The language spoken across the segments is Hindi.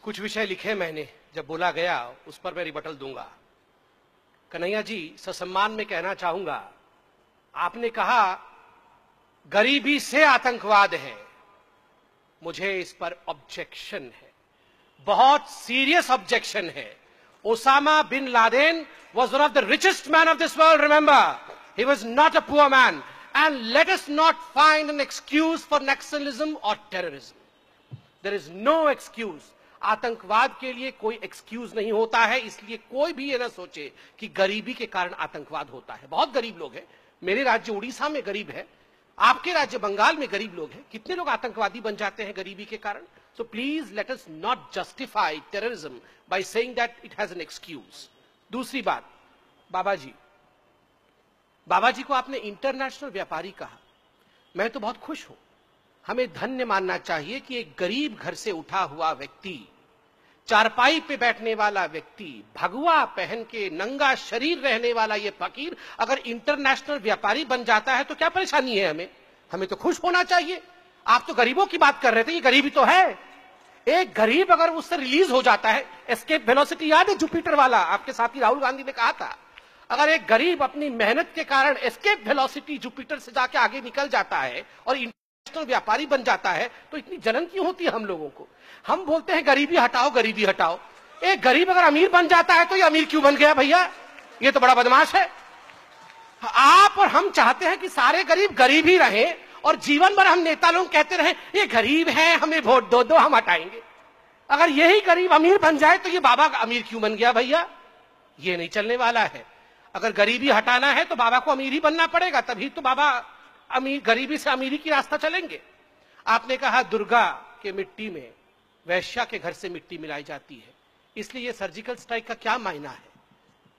कुछ विषय लिखे मैंने, जब बोला गया उस पर मैं रिबटल दूंगा। कन्हैया जी, ससम्मान में कहना चाहूंगा, आपने कहा गरीबी से आतंकवाद है, मुझे इस पर ऑब्जेक्शन है, बहुत सीरियस ऑब्जेक्शन है। Osama bin Laden was one of the richest men of this world, remember. He was not a poor man. And let us not find an excuse for nationalism or terrorism. There is no excuse. आतंकवाद के लिए कोई एक्सक्यूज नहीं होता है, इसलिए कोई भी ये ना सोचे कि गरीबी के कारण आतंकवाद होता है। बहुत गरीब लोग हैं, मेरे राज्य उड़ीसा में गरीब है, आपके राज्य बंगाल में गरीब लोग हैं, कितने लोग आतंकवादी बन जाते हैं गरीबी के कारण। So please let us not justify terrorism by saying that it has an excuse. दूसरी बात, बाबा जी को आपने इंटरनेशनल व्यापारी कहा, मैं तो बहुत खुश हूं। हमें धन्य मानना चाहिए कि एक गरीब घर से उठा हुआ व्यक्ति, चारपाई पे बैठने वाला व्यक्ति, भगवा पहन के नंगा शरीर रहने वाला ये फकीर अगर इंटरनेशनल व्यापारी बन जाता है तो क्या परेशानी है हमें तो खुश होना चाहिए। आप तो गरीबों की बात कर रहे थे, ये गरीबी तो है। एक गरीब अगर उससे रिलीज हो जाता है, एस्केप वेलोसिटी याद है जुपिटर वाला, आपके साथी राहुल गांधी ने कहा था, अगर एक गरीब अपनी मेहनत के कारण एस्केप वेलोसिटी जुपिटर से जाके आगे निकल जाता है और इंटरनेशनल व्यापारी बन जाता है तो इतनी जलन क्यों होती है हम लोगों को। हम बोलते हैं गरीबी हटाओ गरीबी हटाओ, एक गरीब अगर अमीर बन जाता है तो ये अमीर क्यों बन गया भैया, ये तो बड़ा बदमाश है। आप और हम चाहते हैं कि सारे गरीब गरीब ही रहे और जीवन भर हम नेता लोग कहते रहे ये गरीब है, हमें वोट दो हम हटाएंगे। अगर यही गरीब अमीर बन जाए तो ये बाबा अमीर क्यों बन गया भैया, ये नहीं चलने वाला है। अगर गरीबी हटाना है तो बाबा को अमीर ही बनना पड़ेगा, तभी तो बाबा अमीर, गरीबी से अमीरी की रास्ता चलेंगे। आपने कहा दुर्गा के मिट्टी में वैश्या के घर से मिट्टी मिलाई जाती है, इसलिए ये सर्जिकल स्ट्राइक का क्या मायना है,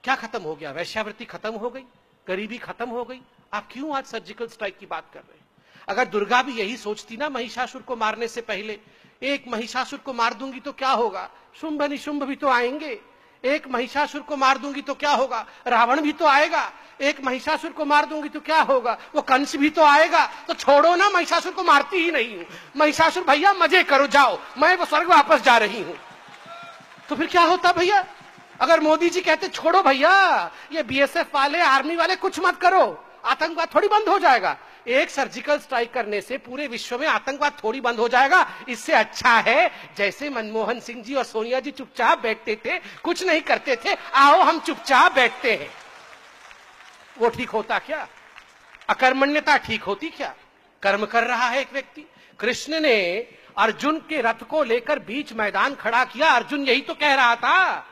क्या खत्म हो गया, वैश्यावृत्ति खत्म हो गई, गरीबी खत्म हो गई, आप क्यों आज सर्जिकल स्ट्राइक की बात कर रहे हैं। अगर दुर्गा भी यही सोचती ना महिषासुर को मारने से पहले, एक महिषासुर को मार दूंगी तो क्या होगा, शुंभ निशुंभ भी तो आएंगे, एक महिषासुर को मार दूंगी तो क्या होगा, रावण भी तो आएगा, एक महिषासुर को मार दूंगी तो क्या होगा, वो कंस भी तो आएगा। तो छोड़ो ना, महिषासुर को मारती ही नहीं हूं, महिषासुर भैया मजे करो जाओ, मैं वो स्वर्ग वापस जा रही हूं। तो फिर क्या होता भैया, अगर मोदी जी कहते छोड़ो भैया ये बीएसएफ वाले आर्मी वाले कुछ मत करो, आतंकवाद थोड़ी बंद हो जाएगा। एक सर्जिकल स्ट्राइक करने से पूरे विश्व में आतंकवाद थोड़ी बंद हो जाएगा। इससे अच्छा है जैसे मनमोहन सिंह जी और सोनिया जी चुपचाप बैठते थे, कुछ नहीं करते थे, आओ हम चुपचाप बैठते हैं। वो ठीक होता क्या, अकर्मण्यता ठीक होती क्या। कर्म कर रहा है एक व्यक्ति। कृष्ण ने अर्जुन के रथ को लेकर बीच मैदान खड़ा किया, अर्जुन यही तो कह रहा था,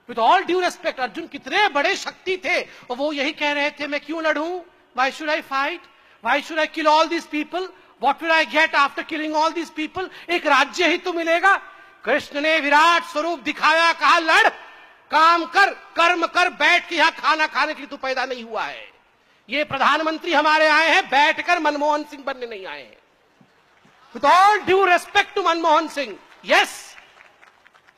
with all due respect, Arjun कितने बड़े शक्ति थे और वो यही कह रहे थे मैं क्यों लड़ूं, why should I fight, why should I kill all these people, what will I get after killing all these people, एक राज्य ही तो मिलेगा। कृष्ण ने विराट स्वरूप दिखाया, कहा लड़, काम कर, कर्म कर, बैठ के यहां खाना खाने के लिए तू पैदा नहीं हुआ है। ये प्रधानमंत्री हमारे आए हैं बैठकर मनमोहन सिंह बनने नहीं आए हैं। With all due respect to Manmohan Singh, yes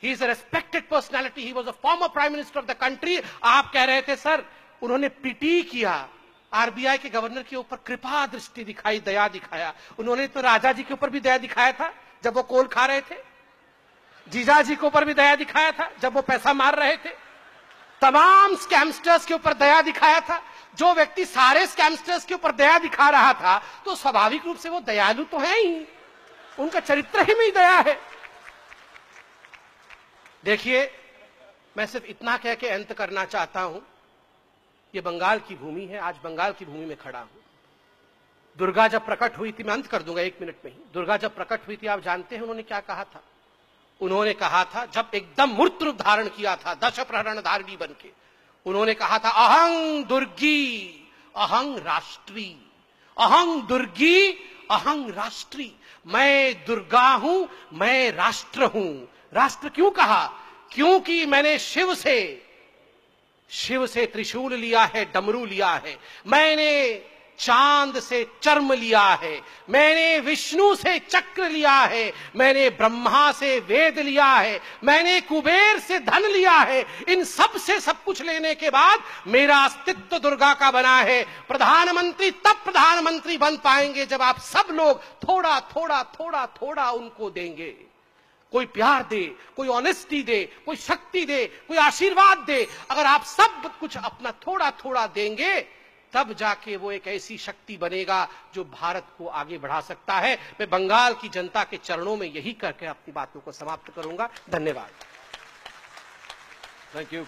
he is a respected personality, he was a former prime minister of the country। आप कह रहे थे सर उन्होंने पीटी किया, आरबीआई के गवर्नर के ऊपर कृपा दृष्टि दिखाई, दया दिखाया। उन्होंने तो राजा जी के ऊपर भी दया दिखाया था जब वो कोल खा रहे थे, जीजा जी के ऊपर भी दया दिखाया था जब वो पैसा मार रहे थे, तमाम स्कैमस्टर्स के ऊपर दया दिखाया था। जो व्यक्ति सारे स्कैमस्टर्स के ऊपर दया दिखा रहा था तो स्वाभाविक रूप से वो दयालु तो है ही, उनका चरित्र ही में दया है। देखिए, मैं सिर्फ इतना कह के अंत करना चाहता हूं, ये बंगाल की भूमि है, आज बंगाल की भूमि में खड़ा हूं। दुर्गा जब प्रकट हुई थी, मैं अंत कर दूंगा 1 मिनट में ही, दुर्गा जब प्रकट हुई थी आप जानते हैं उन्होंने क्या कहा था, उन्होंने कहा था जब एकदम मूर्त रूप धारण किया था दश प्रहरण धारिणी बन के, उन्होंने कहा था अहं दुर्गी अहं राष्ट्री, अहं दुर्गी अहं राष्ट्री, मैं दुर्गा हूं, मैं राष्ट्र हूं। राष्ट्र क्यों कहा, क्योंकि मैंने शिव से त्रिशूल लिया है, डमरू लिया है, मैंने चांद से चर्म लिया है, मैंने विष्णु से चक्र लिया है, मैंने ब्रह्मा से वेद लिया है, मैंने कुबेर से धन लिया है। इन सब से सब कुछ लेने के बाद मेरा अस्तित्व दुर्गा का बना है। प्रधानमंत्री तब प्रधानमंत्री बन पाएंगे जब आप सब लोग थोड़ा थोड़ा थोड़ा थोड़ा उनको देंगे। कोई प्यार दे, कोई ऑनेस्टी दे, कोई शक्ति दे, कोई आशीर्वाद दे। अगर आप सब कुछ अपना थोड़ा थोड़ा देंगे, तब जाके वो एक ऐसी शक्ति बनेगा जो भारत को आगे बढ़ा सकता है। मैं बंगाल की जनता के चरणों में यही करके अपनी बातों को समाप्त करूंगा। धन्यवाद। Thank you.